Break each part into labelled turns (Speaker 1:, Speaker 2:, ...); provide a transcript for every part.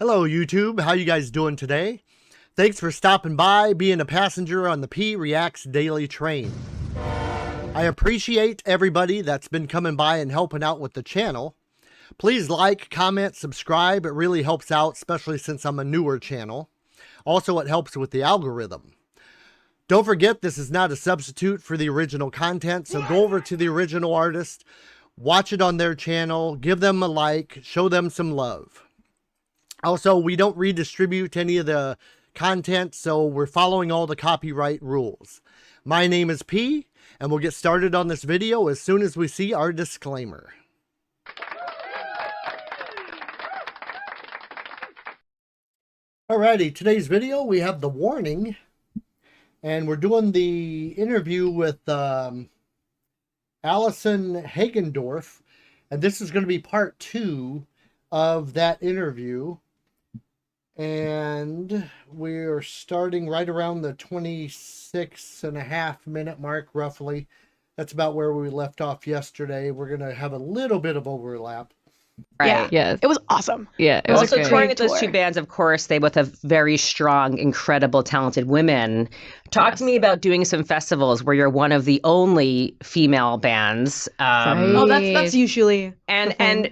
Speaker 1: Hello YouTube, how you guys doing today? Thanks for stopping by, being a passenger on the P Reacts Daily Train. I appreciate everybody that's been coming by and helping out with the channel. Please like, comment, subscribe. It really helps out, especially since I'm a newer channel. Also, it helps with the algorithm. Don't forget, this is not a substitute for the original content, so go over to the original artist, watch it on their channel, give them a like, show them some love. Also, we don't redistribute any of the content, so we're following all the copyright rules. My name is P, and we'll get started on this video as soon as we see our disclaimer. Alrighty, today's video, we have the warning, and we're doing the interview with Allison Hagendorf, and this is going to be part 2 of that interview. And we're starting right around the 26.5-minute mark, roughly. That's about where we left off yesterday. We're going to have a little bit of overlap.
Speaker 2: Right.
Speaker 3: Yeah.
Speaker 2: Yes.
Speaker 3: It was awesome.
Speaker 2: Yeah.
Speaker 3: It was
Speaker 2: Also,
Speaker 3: a
Speaker 2: touring
Speaker 3: great
Speaker 2: with those
Speaker 3: tour.
Speaker 2: two bands, of course, they both have very strong, incredible, talented women. Talk to me about doing some festivals where you're one of the only female bands.
Speaker 3: Oh, that's usually
Speaker 2: And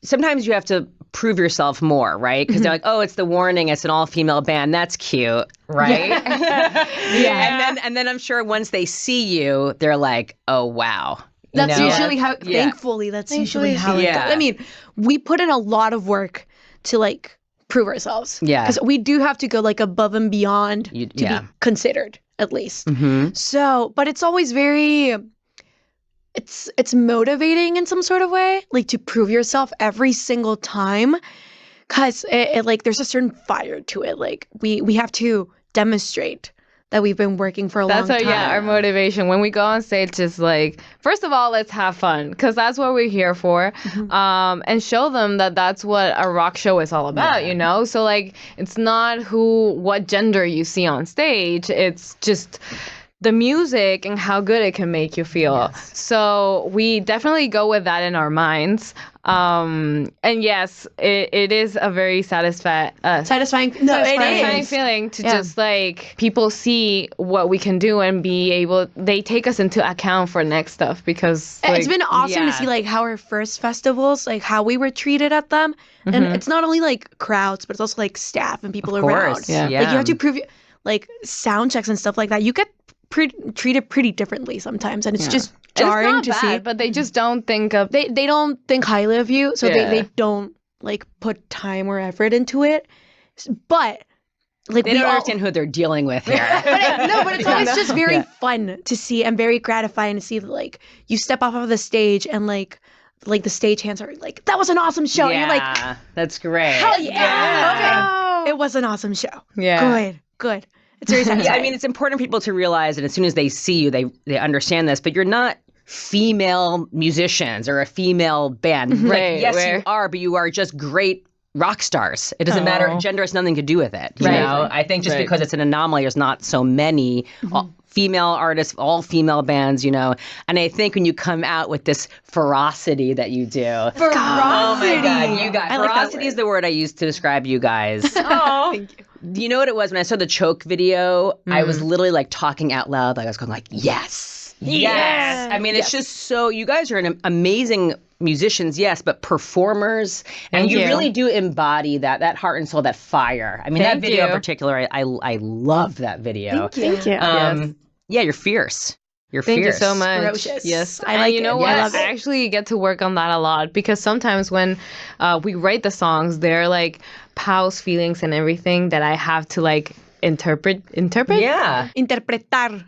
Speaker 2: sometimes you have to prove yourself more, right? Because they're like, oh, it's the warning, it's an all-female band. That's cute, right?
Speaker 3: Yeah.
Speaker 2: And then I'm sure once they see you, they're like, oh wow.
Speaker 3: That's
Speaker 2: know?
Speaker 3: usually how.
Speaker 2: Yeah.
Speaker 3: Thankfully, that's usually how it
Speaker 2: Yeah.
Speaker 3: goes. I mean, we put in a lot of work to like prove ourselves.
Speaker 2: Yeah.
Speaker 3: Because we do have to go like above and beyond to
Speaker 2: yeah.
Speaker 3: be considered, at least.
Speaker 2: Mm-hmm.
Speaker 3: So, but it's always very. It's motivating in some sort of way, like to prove yourself every single time, because it like there's a certain fire to it. Like we have to demonstrate that we've been working for a long time.
Speaker 4: Yeah, our motivation when we go on stage is like, first of all, let's have fun, because that's what we're here for. And show them that that's what a rock show is all about, you know? So like, it's not what gender you see on stage, it's just the music and how good it can make you feel.
Speaker 2: Yes.
Speaker 4: So we definitely go with that in our minds. And yes, it is a very satisfying feeling to just like people see what we can do and they take us into account for next stuff, because like,
Speaker 3: it's been awesome to see like how our first festivals, like how we were treated at them. And it's not only like crowds, but it's also like staff and people around.
Speaker 4: Yeah.
Speaker 3: Like you have to prove like sound checks and stuff like that. You get treated pretty differently sometimes, and it's just jarring
Speaker 4: it's
Speaker 3: to
Speaker 4: not
Speaker 3: see.
Speaker 4: bad, but they just don't think of
Speaker 3: They don't think highly of you, so they don't like put time or effort into it. But like
Speaker 2: They don't understand who they're dealing with here.
Speaker 3: but it's always just very fun to see and very gratifying to see that like you step off of the stage and like the stage hands are like, that was an awesome show.
Speaker 2: Yeah,
Speaker 3: And you're like,
Speaker 2: that's great.
Speaker 3: hell yeah. Okay. It was an awesome show.
Speaker 4: Yeah.
Speaker 3: Good. It's very satisfying.
Speaker 2: Yeah, I mean, it's important for people to realize that as soon as they see you, they understand this, but you're not female musicians or a female band.
Speaker 4: Right,
Speaker 2: Like, yes, you are, but you are just great rock stars. It doesn't matter. Gender has nothing to do with it. You know? I think just because it's an anomaly, there's not so many female artists, all female bands, you know. And I think when you come out with this ferocity that you do.
Speaker 3: Ferocity.
Speaker 2: Oh my God, you guys.
Speaker 3: I like that
Speaker 2: Ferocity is the word I use to describe you guys.
Speaker 3: Oh, thank you.
Speaker 2: Do you know what it was when I saw the Choke video? I was literally like talking out loud. Like I was going like, yes. I mean, it's just so, you guys are an amazing musicians, yes, but performers. And
Speaker 4: Thank
Speaker 2: you
Speaker 4: you.
Speaker 2: really do embody that heart and soul, that fire. I mean, that
Speaker 4: Thank
Speaker 2: video in
Speaker 4: you.
Speaker 2: particular, I love that video.
Speaker 3: Thank you.
Speaker 2: Yeah, you're fierce. You're
Speaker 4: Thank
Speaker 2: fierce.
Speaker 4: you so much.
Speaker 3: Ferocious.
Speaker 4: Yes,
Speaker 3: I
Speaker 4: and
Speaker 3: like
Speaker 4: you know
Speaker 3: it.
Speaker 4: what?
Speaker 3: I love it.
Speaker 4: I actually get to work on that a lot, because sometimes when we write the songs, they're like Pau's feelings and everything that I have to like interpret.
Speaker 2: Yeah.
Speaker 3: Interpretar.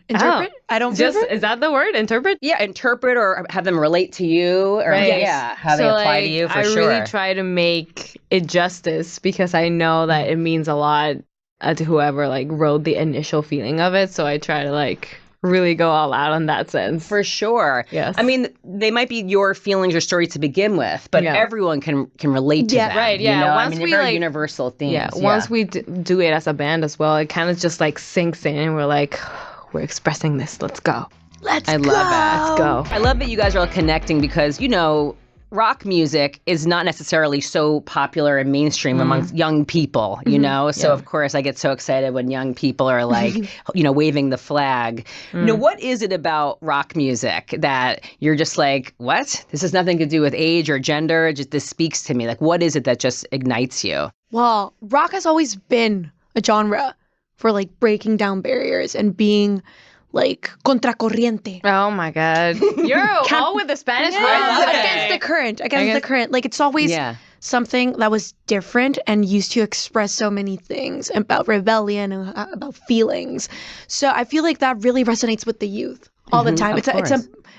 Speaker 3: I don't
Speaker 4: Just is that the word? Interpret?
Speaker 2: Yeah, interpret or have them relate to you, or yeah, how they
Speaker 4: So,
Speaker 2: apply
Speaker 4: like,
Speaker 2: to you for
Speaker 4: I
Speaker 2: sure.
Speaker 4: really try to make it justice, because I know that it means a lot to whoever like wrote the initial feeling of it. So I try to like really go all out on that sense.
Speaker 2: For sure.
Speaker 4: Yes.
Speaker 2: I mean, they might be your feelings or stories to begin with, but everyone can relate to them.
Speaker 4: Right, yeah.
Speaker 2: You know?
Speaker 4: Once
Speaker 2: I mean,
Speaker 4: we,
Speaker 2: they're very
Speaker 4: like-
Speaker 2: universal themes.
Speaker 4: Yeah, once we do it as a band as well, it kind of just like sinks in, and we're like, we're expressing this. Let's go.
Speaker 3: Let's
Speaker 4: I love it. Let's go.
Speaker 2: I love that you guys are all connecting because, you know, rock music is not necessarily so popular and mainstream amongst young people, you know? So, of course, I get so excited when young people are like, waving the flag. What is it about rock music that you're just like, what? This has nothing to do with age or gender. Just this speaks to me. Like, what is it that just ignites you?
Speaker 3: Well, rock has always been a genre for like breaking down barriers and being like contracorriente.
Speaker 4: Oh my God. You're all with the Spanish words today.
Speaker 3: Against the current. Like it's always something that was different and used to express so many things about rebellion and about feelings. So I feel like that really resonates with the youth all the time.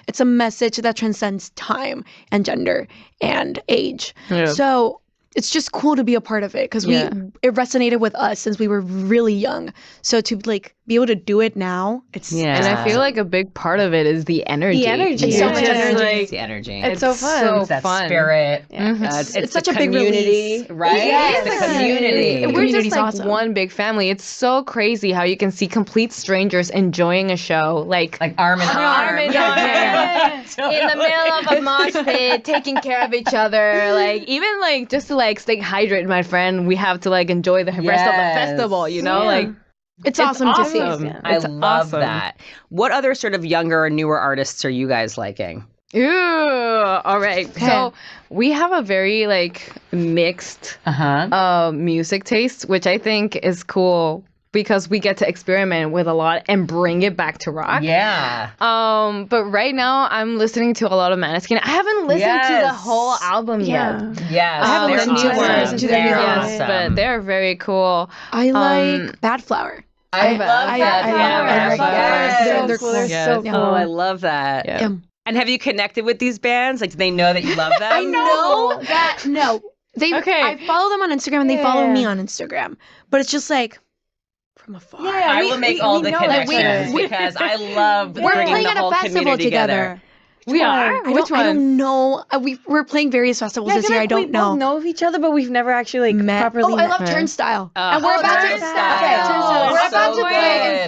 Speaker 3: It's a message that transcends time and gender and age. Yeah. So it's just cool to be a part of it because it resonated with us since we were really young. So to like be able to do it now,
Speaker 4: and I feel like a big part of it is the energy.
Speaker 3: It's so much energy.
Speaker 2: It's the energy.
Speaker 4: It's so fun.
Speaker 2: It's that spirit. Yeah. It's such a big release, right?
Speaker 4: Yes.
Speaker 2: It's the community.
Speaker 4: We're just like one big family. It's so crazy how you can see complete strangers enjoying a show like
Speaker 2: arm in arm.
Speaker 4: In the middle of a mosh pit, taking care of each other. Like even like just to like stay hydrated, my friend. We have to like enjoy the rest of the festival. You know, like.
Speaker 3: It's awesome to see.
Speaker 2: I love that. What other sort of younger or newer artists are you guys liking?
Speaker 4: Ooh, all right. Okay. So we have a very like mixed music taste, which I think is cool because we get to experiment with a lot and bring it back to rock.
Speaker 2: Yeah.
Speaker 4: But right now I'm listening to a lot of Maneskin. I haven't listened to the whole album yet.
Speaker 2: Yes.
Speaker 3: I haven't listened to their new album.
Speaker 4: Yes, but they're very cool.
Speaker 3: I like Bad Flower.
Speaker 2: I love that.
Speaker 3: They're cool. They're so cool.
Speaker 2: Oh, I love that.
Speaker 3: Yeah.
Speaker 2: And have you connected with these bands? Like, do they know that you love them?
Speaker 3: I know that. No. I follow them on Instagram and they follow me on Instagram. But it's just like from afar.
Speaker 2: Yeah, I will make all the connections because I love bringing the whole community together.
Speaker 4: We are?
Speaker 3: Which one? I don't know. We're playing various festivals this year. I don't know.
Speaker 5: We know of each other, but we've never actually like properly met.
Speaker 3: I love Turnstile.
Speaker 2: And we're about
Speaker 3: to play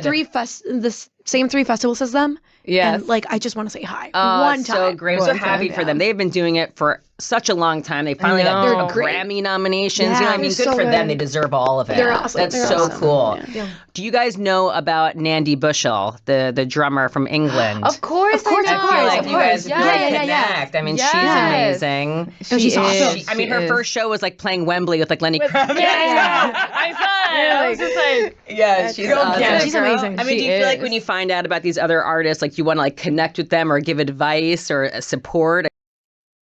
Speaker 3: in the same 3 festivals as them.
Speaker 4: Yes.
Speaker 3: And like I just want to say hi.
Speaker 2: One time. So great. I'm so happy for them. They've been doing it for such a long time. They finally got their Grammy nominations.
Speaker 3: Yeah,
Speaker 2: you know what I mean? Good for them. They deserve all of it.
Speaker 3: They're awesome.
Speaker 2: That's so cool. Yeah. Do you guys know about Nandi Bushell, the drummer from England?
Speaker 4: Of course.
Speaker 2: I feel like you guys really connect. I mean, she's amazing.
Speaker 3: She's awesome.
Speaker 2: I mean, her first show was like playing Wembley with like Lenny Kravitz.
Speaker 4: I saw it. I was just like,
Speaker 2: she's awesome.
Speaker 3: Yeah, she's amazing.
Speaker 2: I mean, do you feel like when you find out about these other artists, like you want to like connect with them or give advice or support?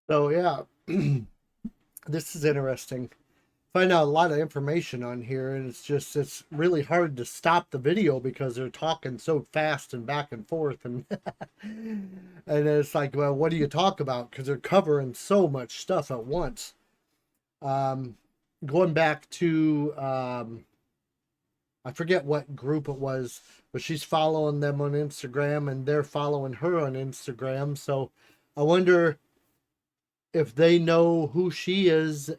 Speaker 1: So yeah, this is interesting. Find out a lot of information on here, and it's really hard to stop the video because they're talking so fast and back and forth, and and it's like, well, what do you talk about? Because they're covering so much stuff at once. Going back to I forget what group it was, but she's following them on Instagram and they're following her on Instagram. So I wonder if they know who she is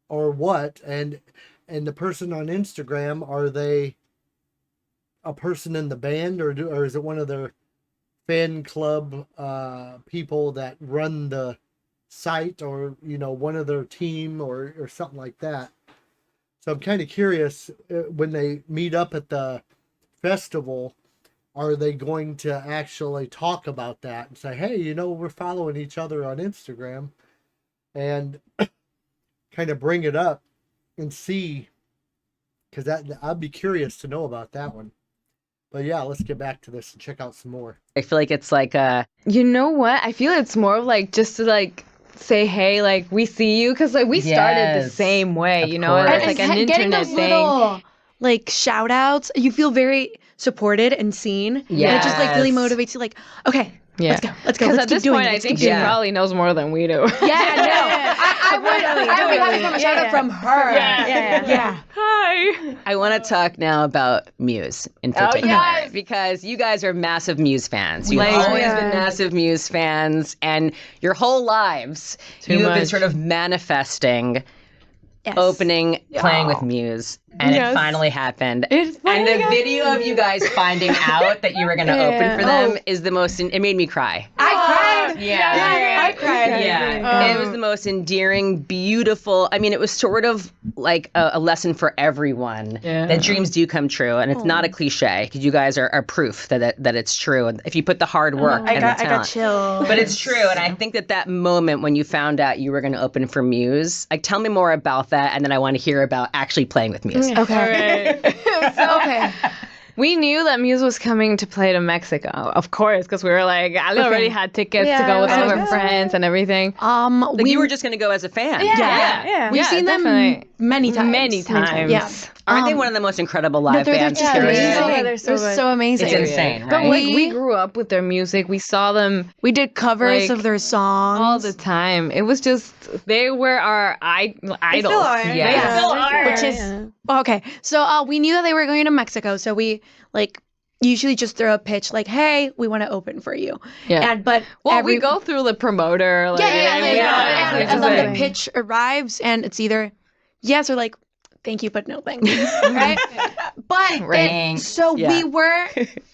Speaker 1: or what, and the person on Instagram, are they a person in the band or is it one of their fan club people that run the site, or one of their team or something like that. So I'm kind of curious, when they meet up at the festival, are they going to actually talk about that and say, hey, we're following each other on Instagram, and kind of bring it up and see, because I'd be curious to know about that one. But yeah, let's get back to this and check out some more.
Speaker 2: I feel like it's like
Speaker 4: you know what? I feel it's more of like just to like say, hey, like we see you, because like we started the same way, it's like an internet thing.
Speaker 3: Little, like shout outs, you feel very supported and seen. Yeah, it just like really motivates you. Like, okay, let's go.
Speaker 4: Because at this point, I think she probably knows more than we do.
Speaker 3: I would be having a shout out from her. Yeah.
Speaker 4: Hi.
Speaker 2: I want to talk now about Muse in particular, because you guys are massive Muse fans. You've always been massive Muse fans, and your whole lives you have been sort of manifesting. Yes. Opening, playing with Muse, and it finally happened. And the video of you guys finding out that you were going to open for them is the most. It made me cry.
Speaker 3: I cried.
Speaker 2: Yeah.
Speaker 5: I cried.
Speaker 2: Yeah. It was the most endearing, beautiful. I mean, it was sort of like a lesson for everyone that dreams do come true. And it's not a cliche because you guys are proof that it's true. And if you put the hard work and the talent.
Speaker 5: I got chills.
Speaker 2: But it's true. And I think that moment when you found out you were going to open for Muse, like, tell me more about that. And then I want to hear about actually playing with Muse.
Speaker 3: Okay.
Speaker 4: Okay. We knew that Muse was coming to play to Mexico, of course, because we were like, I already had tickets to go with all of our friends and everything.
Speaker 2: You were just going to go as a fan.
Speaker 3: Yeah. We've seen them many times.
Speaker 4: Many times.
Speaker 3: Yeah.
Speaker 2: Aren't they one of the most incredible live bands?
Speaker 3: They're amazing.
Speaker 5: They're
Speaker 3: so amazing.
Speaker 2: It's insane, right?
Speaker 4: But we grew up with their music. We saw them.
Speaker 3: We did covers of their songs
Speaker 4: all the time. It was just, they were our idols. They still are.
Speaker 2: Yeah.
Speaker 4: They still are.
Speaker 3: Which is okay. So we knew that they were going to Mexico, so we usually just throw a pitch like, "Hey, we want to open for you."
Speaker 4: Yeah. We go through the promoter.
Speaker 3: And then the pitch arrives, and it's either yes or like, "Thank you, but no thank you," right? But so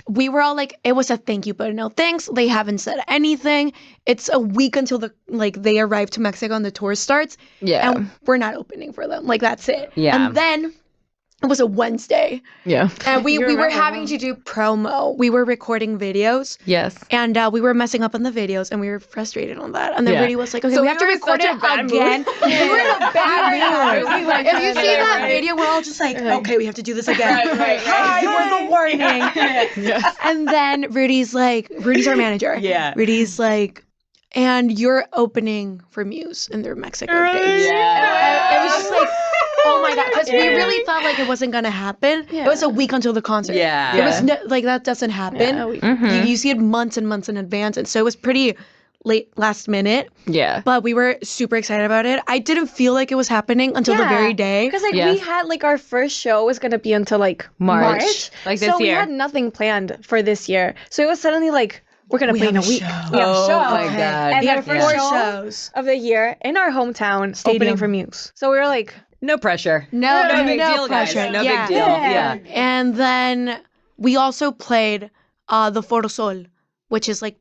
Speaker 3: we were all like, it was a thank you, but no thanks. They haven't said anything. It's a week until they arrive to Mexico and the tour starts.
Speaker 4: Yeah.
Speaker 3: And we're not opening for them. Like, that's it.
Speaker 2: Yeah.
Speaker 3: And then it was a Wednesday.
Speaker 4: Yeah.
Speaker 3: And we were having to do promo. We were recording videos.
Speaker 4: Yes.
Speaker 3: And we were messing up on the videos, and we were frustrated on that. And then Rudy was like, okay,
Speaker 4: So
Speaker 3: we have to record it again. We were in a bad mood. If you see that video, we're all just like, okay, we have to do this again. Hi, we're the warning. And then Rudy's our manager.
Speaker 2: Yeah.
Speaker 3: Rudy's like, and you're opening for Muse in their Mexico dates.
Speaker 2: Yeah.
Speaker 3: It was just like, oh my God, because we really thought like it wasn't gonna happen. It was a week until the concert.
Speaker 2: Yeah.
Speaker 3: It was that doesn't happen. You see it months and months in advance, and so it was pretty last minute.
Speaker 4: Yeah.
Speaker 3: But we were super excited about it. I didn't feel like it was happening until the very day.
Speaker 5: Because we had our first show was gonna be until March.
Speaker 4: Like this
Speaker 5: so
Speaker 4: year.
Speaker 5: We had nothing planned for this year. So it was suddenly we're gonna play in a week. We have a show.
Speaker 2: My God.
Speaker 5: And
Speaker 3: We
Speaker 5: our
Speaker 3: had
Speaker 5: first
Speaker 3: 4
Speaker 5: show
Speaker 3: shows
Speaker 5: of the year in our hometown, opening for Muse. So we were like,
Speaker 2: no pressure.
Speaker 3: No
Speaker 2: big deal, guys.
Speaker 3: pressure.
Speaker 2: No big deal. Yeah.
Speaker 3: And then we also played the Foro Sol, which is
Speaker 4: one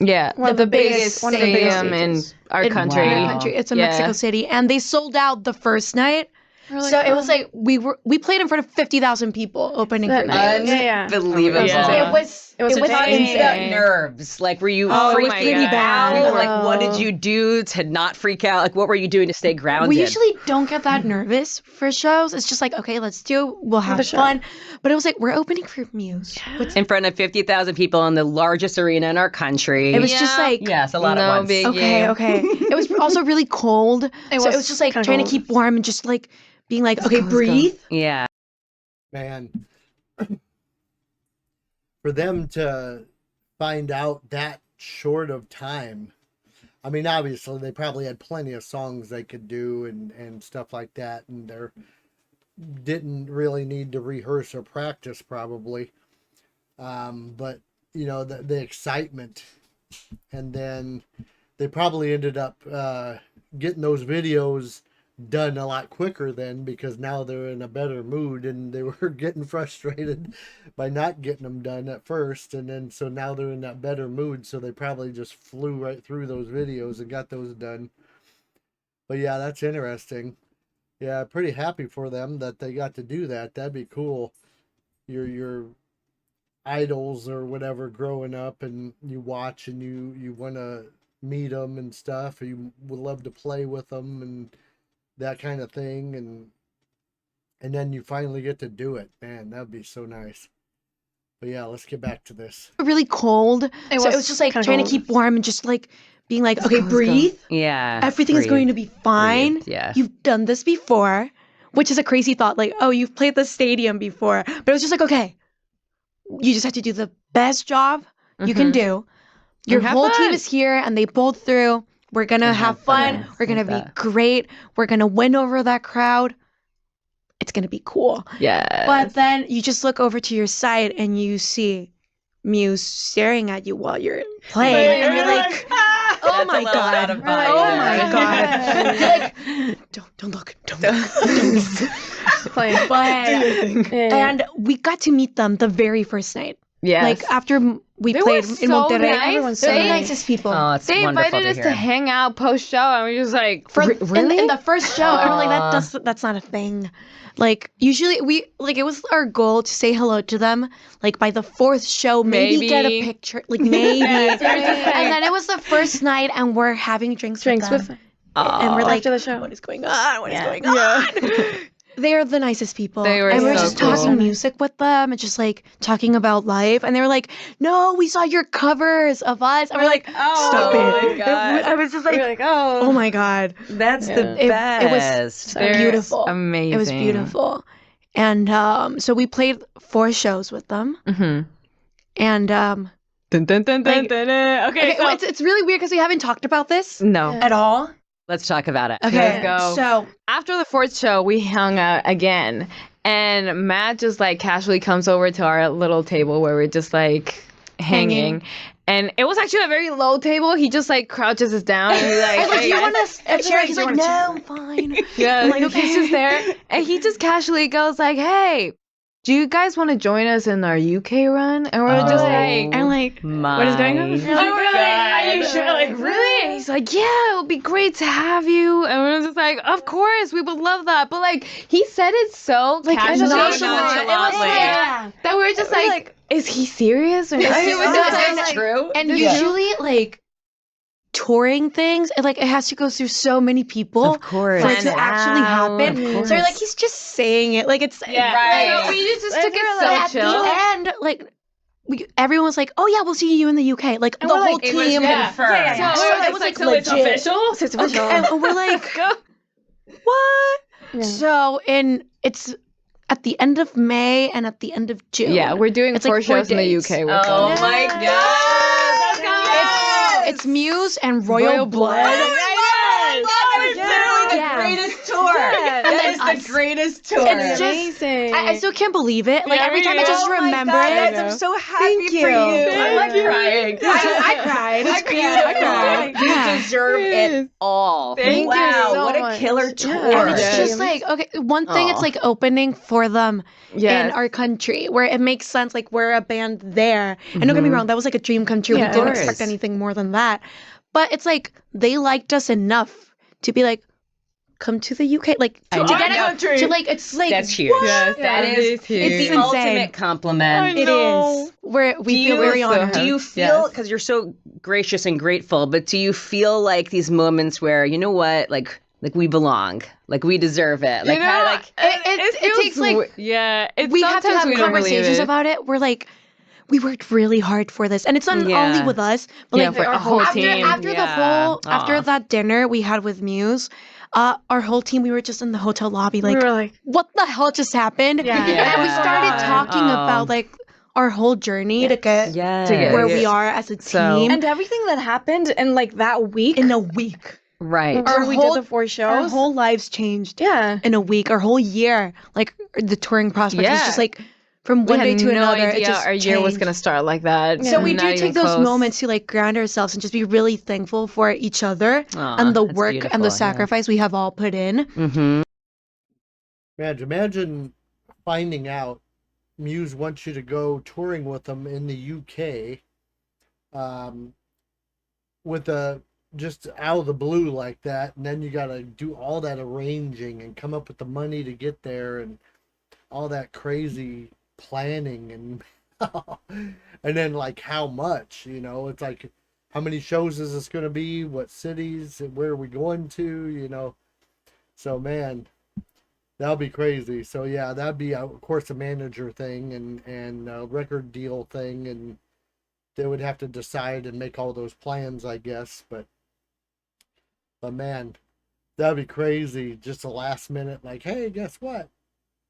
Speaker 4: of the biggest
Speaker 5: one of the biggest
Speaker 4: stadium in
Speaker 5: stages.
Speaker 4: our country.
Speaker 2: Wow.
Speaker 3: It's in Mexico City, and they sold out the first night. So it was we played in front of 50,000 people opening for night.
Speaker 2: Unbelievable.
Speaker 4: Yeah.
Speaker 3: It was
Speaker 2: Talk to me about nerves. Were you freaking
Speaker 3: bad.
Speaker 2: out? What did you do to not freak out? What were you doing to stay grounded?
Speaker 3: We usually don't get that nervous for shows. It's just okay, let's do. We'll have fun. But it was we're opening for Muse.
Speaker 2: In front of 50,000 people in the largest arena in our country.
Speaker 3: It was just
Speaker 2: yes, a lot at once.
Speaker 4: Big
Speaker 3: okay. It was also really cold. It was just trying to keep warm and just being okay, breathe.
Speaker 2: Yeah.
Speaker 1: Man, for them to find out that short of time, I mean, obviously they probably had plenty of songs they could do and stuff like that, and they didn't really need to rehearse or practice probably. But the excitement, and then they probably ended up getting those videos done a lot quicker then, because now they're in a better mood, and they were getting frustrated by not getting them done at first, and then so now they're in that better mood, so they probably just flew right through those videos and got those done. But yeah, that's interesting. Yeah, pretty happy for them that they got to do that. That'd be cool. Your idols or whatever growing up, and you watch and you want to meet them and stuff, you would love to play with them and that kind of thing, and then you finally get to do it. Man, that'd be so nice. But yeah, let's get back to this.
Speaker 3: Really cold. It was just trying to keep warm and just being okay, breathe.
Speaker 2: Yeah.
Speaker 3: Everything is going to be fine.
Speaker 2: Breathe. Yeah.
Speaker 3: You've done this before, which is a crazy thought. Oh, you've played the stadium before. But it was just okay, you just have to do the best job you can do. Your whole team is here, and they pulled through. We're going to have fun. We're going to be great. We're going to win over that crowd. It's going to be cool.
Speaker 4: Yeah.
Speaker 3: But then you just look over to your side and you see Muse staring at you while you're playing. And you're like, oh my God. Oh my God. You're like, don't look. Don't look.
Speaker 5: playing.
Speaker 3: And we got to meet them the very first night.
Speaker 4: Yes.
Speaker 3: Like after we
Speaker 4: They
Speaker 3: played
Speaker 4: were
Speaker 3: in
Speaker 4: so
Speaker 3: Monterrey,
Speaker 4: nice.
Speaker 3: they're the
Speaker 4: They-
Speaker 3: nicest people.
Speaker 2: Oh, it's
Speaker 4: They
Speaker 2: wonderful
Speaker 4: invited
Speaker 2: to
Speaker 4: us
Speaker 2: hear.
Speaker 4: to hang out post show, and we just like, really?
Speaker 3: In the first show, and we're like, that's not a thing. Like usually it was our goal to say hello to them like by the fourth show, maybe get a
Speaker 4: Maybe.
Speaker 3: picture, like maybe.
Speaker 4: Yes, we were just like-
Speaker 3: And then it was the first night, and we're having drinks with them. And we're like,
Speaker 5: After the show.
Speaker 3: what is going on? What is
Speaker 5: Yeah.
Speaker 3: going on? They're the nicest people.
Speaker 4: They were
Speaker 3: and we're
Speaker 4: so
Speaker 3: just
Speaker 4: cool.
Speaker 3: talking music with them and just like talking about life. And they were like, no, we saw your covers of us. And we're like, stop
Speaker 2: oh
Speaker 3: it.
Speaker 2: my God.
Speaker 3: I was just like,
Speaker 5: We're like, oh.
Speaker 3: oh my God.
Speaker 2: That's the
Speaker 3: It
Speaker 2: best.
Speaker 3: was beautiful.
Speaker 4: Amazing.
Speaker 3: It was beautiful. And so we played 4 shows with them.
Speaker 4: Mm-hmm.
Speaker 3: And
Speaker 4: Dun, dun, dun, dun,
Speaker 3: Like-
Speaker 4: dun, dun. Okay, so
Speaker 3: it's really weird because we haven't talked about this
Speaker 4: no.
Speaker 3: at all.
Speaker 2: Let's talk about it.
Speaker 3: Okay,
Speaker 4: go.
Speaker 3: so
Speaker 4: After the 4th show, we hung out again, and Matt just like casually comes over to our little table where we're just like hanging. And it was actually a very low table. He just like crouches us down and he's like,
Speaker 3: I was like,
Speaker 4: hey,
Speaker 3: do you
Speaker 4: guys.
Speaker 3: want a chair?
Speaker 5: like,
Speaker 3: He's
Speaker 5: do you
Speaker 3: like,
Speaker 5: want a
Speaker 3: no,
Speaker 5: chair?
Speaker 3: I'm fine.
Speaker 4: Yeah,
Speaker 3: I'm like,
Speaker 4: like, he's just there, and he just casually goes like, "Hey, do you guys want to join us in our UK run?" And we're just like,
Speaker 3: And like,
Speaker 2: what
Speaker 5: is going on?
Speaker 4: and we're like, "Are you sure?" Like, really? And he's like, "Yeah, it would be great to have you." And we're just like, "Of course, we would love that." But like, he said it so
Speaker 3: like
Speaker 4: casually,
Speaker 3: nonchalantly.
Speaker 4: that we're just like, "Is he serious?" Or
Speaker 3: He was just
Speaker 2: That's
Speaker 3: like-
Speaker 2: true.
Speaker 3: And usually, like, touring things, it has to go through so many people
Speaker 2: Of course.
Speaker 3: for it to
Speaker 4: Plan it
Speaker 3: actually
Speaker 4: out.
Speaker 3: happen.
Speaker 2: Of
Speaker 3: So, like,
Speaker 2: course.
Speaker 3: he's just saying it. Like, it's
Speaker 2: Right.
Speaker 4: So we just took
Speaker 3: But
Speaker 4: it
Speaker 3: at
Speaker 4: so chill.
Speaker 3: the end, like, everyone was like, "Oh yeah, we'll see you in the UK." Like the
Speaker 5: we're
Speaker 3: whole
Speaker 5: like,
Speaker 2: It was
Speaker 3: team.
Speaker 2: confirmed.
Speaker 4: So
Speaker 3: So
Speaker 4: we're
Speaker 3: it was, like,
Speaker 4: so it's
Speaker 3: legit.
Speaker 4: official.
Speaker 5: So it's official.
Speaker 3: And we're like, what? So it's at the end of May and at the end of June.
Speaker 4: Yeah, we're doing
Speaker 3: It's
Speaker 4: 4
Speaker 3: like 4
Speaker 4: shows in the
Speaker 3: dates.
Speaker 4: UK with
Speaker 2: Oh
Speaker 4: them.
Speaker 2: my God.
Speaker 3: It's Muse and Royal Blood.
Speaker 2: That is literally the
Speaker 3: Yeah.
Speaker 2: greatest tour.
Speaker 3: And
Speaker 2: That
Speaker 3: then
Speaker 2: is
Speaker 3: us.
Speaker 2: the greatest tour.
Speaker 3: It's just, I still can't believe it. Like
Speaker 4: Yeah,
Speaker 3: every
Speaker 4: me
Speaker 3: time I just
Speaker 2: Oh my
Speaker 3: remember
Speaker 2: God,
Speaker 3: it.
Speaker 2: guys, I'm so happy for you.
Speaker 5: you.
Speaker 2: I'm like crying.
Speaker 3: I cried.
Speaker 2: It's beautiful.
Speaker 3: I cried.
Speaker 2: You deserve it all.
Speaker 4: Thank you
Speaker 2: wow,
Speaker 4: so
Speaker 2: what a
Speaker 4: much.
Speaker 2: killer
Speaker 5: Yeah.
Speaker 2: tour.
Speaker 3: And it's
Speaker 4: Yes.
Speaker 3: just like, okay, one thing, it's
Speaker 2: Aw.
Speaker 3: like opening for them in
Speaker 4: Yes.
Speaker 3: our country where it makes sense. Like we're a band there. And don't get me wrong, that was like a dream come true.
Speaker 5: Yeah.
Speaker 3: We didn't
Speaker 2: Of course.
Speaker 3: expect anything more than that. But it's like they liked us enough to be like, come to the UK. Like
Speaker 2: I
Speaker 3: to
Speaker 2: know.
Speaker 3: get
Speaker 2: Country.
Speaker 3: it to like it's like
Speaker 2: That's huge.
Speaker 4: Yes,
Speaker 2: That
Speaker 4: that
Speaker 2: is
Speaker 4: is huge.
Speaker 2: it's the
Speaker 3: insane.
Speaker 2: ultimate compliment.
Speaker 3: it is. We feel very honored.
Speaker 2: Do you feel, because you're so gracious and grateful, but do you feel like these moments where, you know what, like we belong, like we deserve it, like
Speaker 4: You know,
Speaker 2: kinda like
Speaker 3: it takes like
Speaker 4: yeah. It's
Speaker 3: we have to
Speaker 4: sometimes
Speaker 3: have
Speaker 4: we don't believe
Speaker 3: conversations
Speaker 4: it.
Speaker 3: about it. We're like, we worked really hard for this, and it's not
Speaker 2: Yeah.
Speaker 3: only with us, but
Speaker 4: Yeah,
Speaker 3: like
Speaker 4: for a whole
Speaker 3: after,
Speaker 4: team.
Speaker 3: After the
Speaker 2: Yeah.
Speaker 3: whole after
Speaker 2: Aw.
Speaker 3: that dinner we had with Muse, our whole team, we were just in the hotel lobby, like,
Speaker 5: we were like,
Speaker 3: what the hell just happened?
Speaker 5: Yeah.
Speaker 3: And we started
Speaker 2: Yeah.
Speaker 3: talking about like our whole journey to get
Speaker 2: yes.
Speaker 3: where we are as a
Speaker 2: So-
Speaker 3: team
Speaker 5: and everything that happened in like that week
Speaker 3: in a week.
Speaker 2: Right.
Speaker 5: after we
Speaker 3: whole-
Speaker 5: did the 4 shows.
Speaker 3: Our whole lives changed
Speaker 5: yeah.
Speaker 3: in a week. Our whole year, like the touring prospects, was
Speaker 4: Yeah.
Speaker 3: just like from
Speaker 4: We
Speaker 3: one
Speaker 4: had
Speaker 3: day to
Speaker 4: no
Speaker 3: another.
Speaker 4: idea
Speaker 3: It just
Speaker 4: our year was
Speaker 3: changed.
Speaker 4: gonna start like that.
Speaker 3: So we
Speaker 4: Not
Speaker 3: do
Speaker 4: even
Speaker 3: take those
Speaker 4: close.
Speaker 3: moments to like ground ourselves and just be really thankful for each other
Speaker 2: Aw,
Speaker 3: and the
Speaker 2: that's
Speaker 3: work
Speaker 2: beautiful,
Speaker 3: and the
Speaker 2: yeah.
Speaker 3: sacrifice we have all put in.
Speaker 2: Mm-hmm.
Speaker 1: Imagine finding out Muse wants you to go touring with them in the UK, with a just out of the blue like that, and then you got to do all that arranging and come up with the money to get there and all that crazy planning and and then like how much, it's like how many shows is this going to be, what cities, and where are we going to, so man, that'll be crazy. So yeah, that'd be of course a manager thing and a record deal thing, and they would have to decide and make all those plans, I guess. But man, that'd be crazy. Just a last minute, like, hey, guess what?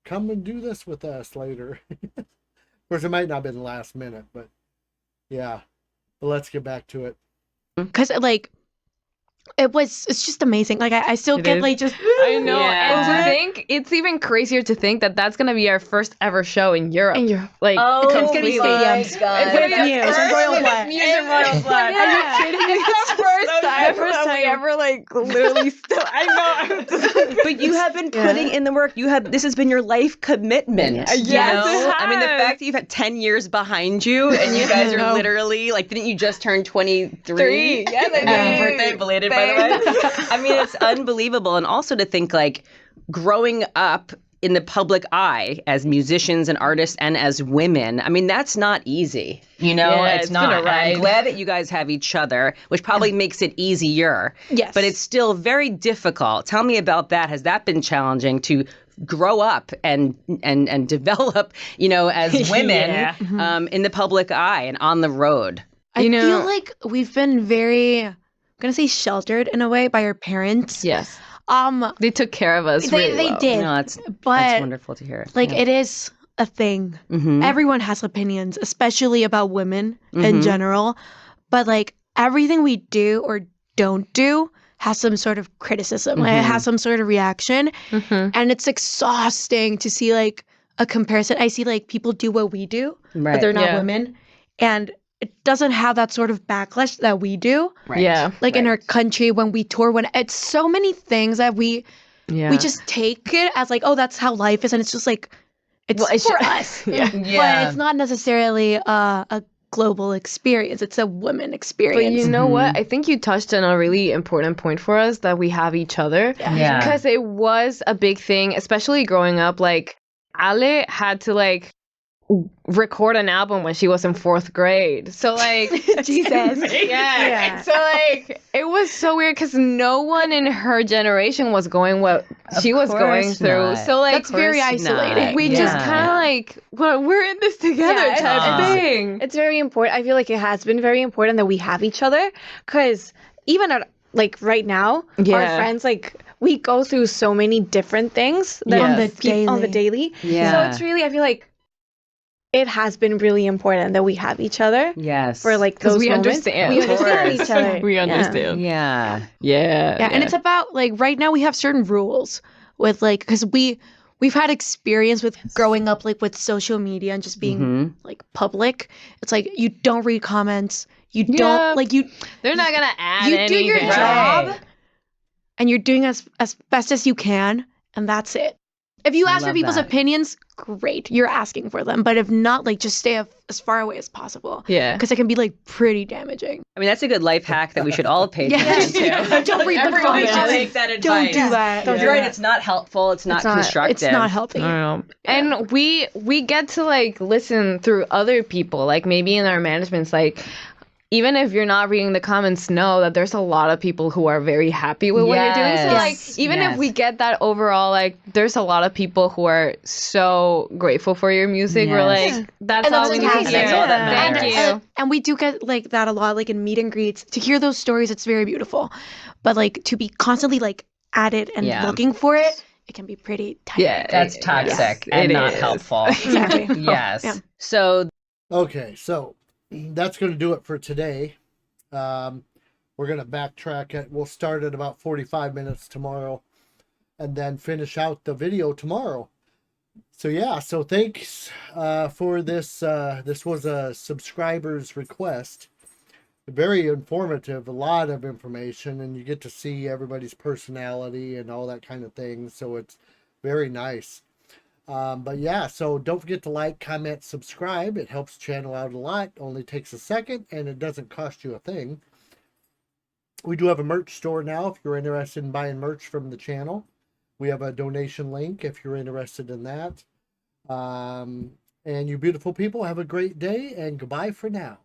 Speaker 1: Come and do this with us later. Of course, it might not have been last minute, but yeah. But let's get back to it.
Speaker 3: Because like it's just amazing. Like I still
Speaker 4: It
Speaker 3: get
Speaker 4: is.
Speaker 3: like just
Speaker 4: I know,
Speaker 2: Yeah.
Speaker 4: and to think it's even crazier to think that that's gonna be our first ever show in Europe.
Speaker 3: in your
Speaker 4: Like,
Speaker 2: Oh,
Speaker 5: It's gonna be stadiums.
Speaker 4: It's gonna
Speaker 5: With
Speaker 4: be our
Speaker 5: Muse and
Speaker 4: first
Speaker 5: Royal
Speaker 4: with
Speaker 5: Blood.
Speaker 4: Muse and Royal Blood.
Speaker 5: Are you kidding me?
Speaker 4: It's the first time
Speaker 5: the first
Speaker 4: that we
Speaker 5: time.
Speaker 4: ever like literally. I know. I'm just,
Speaker 2: But you have been putting in the work. This has been your life commitment.
Speaker 3: Yes.
Speaker 2: You
Speaker 4: Yes,
Speaker 2: know?
Speaker 4: it
Speaker 2: I mean, the
Speaker 4: has.
Speaker 2: fact that you've had 10 years behind you and you guys are literally like, didn't you just turn 23?
Speaker 4: Yes, I
Speaker 2: Happy
Speaker 4: did.
Speaker 2: birthday, belated, by the way. I mean, it's unbelievable. And also to think like growing up in the public eye as musicians and artists and as women, I mean, that's not easy. You know,
Speaker 4: Yeah,
Speaker 2: it's
Speaker 4: it's
Speaker 2: not.
Speaker 4: been a
Speaker 2: And I'm
Speaker 4: ride.
Speaker 2: glad that you guys have each other, which probably makes it easier.
Speaker 3: Yes.
Speaker 2: But it's still very difficult. Tell me about that. Has that been challenging to grow up and develop, you know, as women
Speaker 4: Yeah.
Speaker 2: in the public eye and on the road?
Speaker 3: I
Speaker 4: You know-
Speaker 3: feel like we've been very, I'm gonna say sheltered in a way by our parents.
Speaker 4: yes,
Speaker 3: Um,
Speaker 4: they took care of us.
Speaker 3: they
Speaker 4: really well.
Speaker 3: did,
Speaker 2: No, that's
Speaker 3: but
Speaker 2: wonderful to hear.
Speaker 3: like it is a thing.
Speaker 2: Mhm.
Speaker 3: Everyone has opinions, especially about women in
Speaker 2: Mhm.
Speaker 3: general. But like everything we do or don't do has some sort of criticism. Like, it has some sort of reaction, and it's exhausting to see like a comparison. I see like people do what we do,
Speaker 2: Right.
Speaker 3: but they're not
Speaker 4: Yeah.
Speaker 3: women, and it doesn't have that sort of backlash that we do.
Speaker 2: Right.
Speaker 4: Yeah.
Speaker 3: Like in our country when we tour, when it's so many things that we
Speaker 4: Yeah.
Speaker 3: just take it as like, oh, that's how life is, and it's just like it's
Speaker 4: Well, it's
Speaker 3: for
Speaker 4: ju-
Speaker 3: us.
Speaker 4: Yeah.
Speaker 3: But it's not necessarily a global experience. It's a women
Speaker 4: But
Speaker 3: experience.
Speaker 4: you know what? I think you touched on a really important point for us that we have each other.
Speaker 2: Yeah.
Speaker 4: Because it was a big thing, especially growing up. Like, Ale had to like record an album when she was in 4th grade. So like,
Speaker 3: Jesus.
Speaker 4: yeah. So like, it was so weird because no one in her generation was going what she was going
Speaker 2: course
Speaker 4: through.
Speaker 2: not.
Speaker 4: So like,
Speaker 3: That's very
Speaker 2: Course
Speaker 3: isolating.
Speaker 2: not.
Speaker 4: we just
Speaker 2: Yeah.
Speaker 4: kind of like, well, we're in this together
Speaker 5: Yeah,
Speaker 4: type
Speaker 2: it's-
Speaker 4: thing.
Speaker 5: It's very important. I feel like it has been very important that we have each other, because even at like right now, our
Speaker 4: Yeah.
Speaker 5: friends, like we go through so many different things that
Speaker 4: On
Speaker 3: the
Speaker 5: on the daily.
Speaker 2: Yeah.
Speaker 5: So it's really, I feel like it has been really important that we have each other
Speaker 2: Yes.
Speaker 5: for like
Speaker 4: 'Cause
Speaker 5: those
Speaker 4: we
Speaker 5: moments.
Speaker 4: understand.
Speaker 5: We
Speaker 4: Of
Speaker 5: understand
Speaker 2: course.
Speaker 5: each other.
Speaker 4: We
Speaker 5: Yeah.
Speaker 4: understand.
Speaker 2: Yeah.
Speaker 4: Yeah.
Speaker 3: Yeah, and it's about like right now we have certain rules with like because we've had experience with growing up like with social media and just being like public. It's like you don't read comments. You
Speaker 4: Yeah.
Speaker 3: don't like you
Speaker 4: They're not gonna add
Speaker 3: you do your
Speaker 4: anything.
Speaker 3: job
Speaker 2: Right.
Speaker 3: and you're doing as best as you can, and that's it. If you ask for
Speaker 2: Love
Speaker 3: people's
Speaker 2: that.
Speaker 3: opinions, great, you're asking for them. But if not, like just stay as far away as possible.
Speaker 4: Yeah.
Speaker 3: Because it can be like pretty damaging.
Speaker 2: I mean, that's a good life hack that we should all pay attention to.
Speaker 3: Don't read the
Speaker 2: Everyone
Speaker 3: comments.
Speaker 2: should take that advice.
Speaker 3: Don't do that.
Speaker 2: You're right. It's not helpful. It's not constructive.
Speaker 3: It's not healthy.
Speaker 4: And we get to like listen through other people, like maybe in our managements, like even if you're not reading the comments, know that there's a lot of people who are very happy with what you're doing. So
Speaker 2: Yes.
Speaker 4: like even
Speaker 2: Yes.
Speaker 4: if we get that overall, like there's a lot of people who are so grateful for your music. We're
Speaker 2: Yes.
Speaker 4: like, that's
Speaker 3: And
Speaker 4: all
Speaker 3: that's
Speaker 4: we need
Speaker 3: great.
Speaker 4: to
Speaker 3: And
Speaker 4: hear.
Speaker 2: that's all that
Speaker 4: Thank
Speaker 2: matters.
Speaker 4: you.
Speaker 3: And we do get like that a lot, like in meet and greets. To hear those stories, it's very beautiful. But like to be constantly like at it and
Speaker 2: Yeah.
Speaker 3: looking for it, it can be pretty tiring.
Speaker 4: Yeah,
Speaker 2: That's toxic and
Speaker 4: it
Speaker 2: not
Speaker 4: is.
Speaker 2: helpful.
Speaker 3: Exactly.
Speaker 2: Yes.
Speaker 3: Yeah.
Speaker 2: So
Speaker 1: Okay, so that's going to do it for today. We're going to backtrack it. We'll start at about 45 minutes tomorrow and then finish out the video tomorrow. So yeah, so thanks for this. This was a subscriber's request. Very informative, a lot of information, and you get to see everybody's personality and all that kind of thing. So it's very nice. But yeah, so don't forget to like, comment, subscribe. It helps the channel out a lot. Only takes a second, and it doesn't cost you a thing. We do have a merch store now if you're interested in buying merch from the channel. We have a donation link if you're interested in that. And you beautiful people, have a great day, and goodbye for now.